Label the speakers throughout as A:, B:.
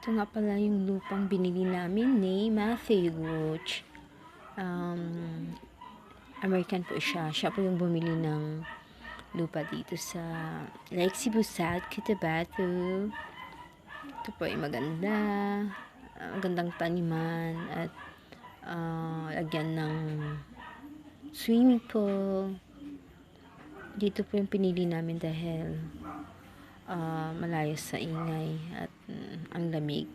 A: Ito nga pala yung lupang binili namin ni Matthew Roach. American po siya. Siya po yung bumili ng lupa dito sa Lake Cebu South, Cotabato. Ito po ay maganda. Magandang taniman at lagyan ng swimming pool. Dito po yung pinili namin dahil malayo sa ingay at ang lamig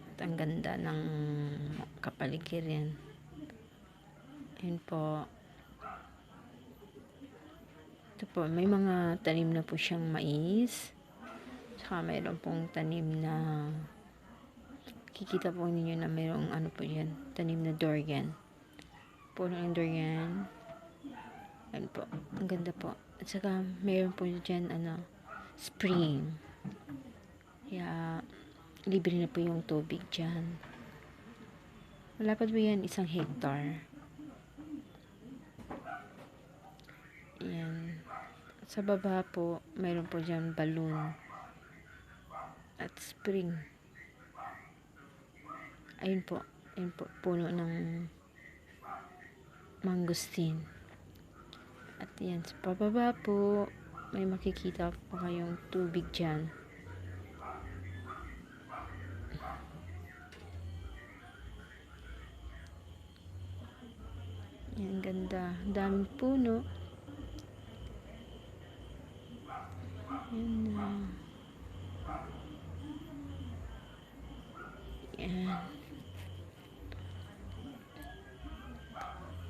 A: at ang ganda ng kapaligiran. Yun po. Ito po, may mga tanim na po siyang mais. Tsaka mayroon pong tanim na kikita po ninyo na mayroong ano po yan, tanim na durian. Puno ng durian. Ayun po, ang ganda po. At saka mayroon po dyan spring. Kaya libre na po yung tubig dyan. Malapad po yan 1 hectare. Yan. Sa baba po, mayroon po dyan balloon at spring. Ayun po, puno ng mangosteen. At yan, sa pababa po, may makikita po kayong tubig dyan. Yan, ganda. Daming puno. Yan na. Yan.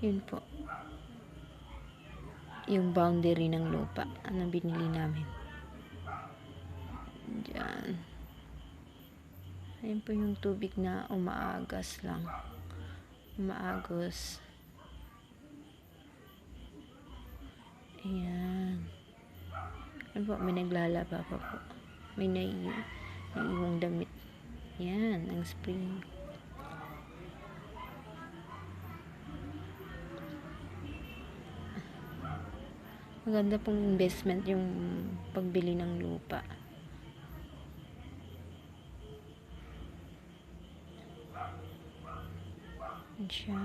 A: Yun po. Yung boundary ng lupa na binili namin. Diyan. Ayun po yung tubig na umaagas lang. Umaagos. Ayan. Ayun po, may naglalaba pa po. May naiiwang damit. Yan, ang spring. Maganda pong investment yung pagbili ng lupa. Yan siya.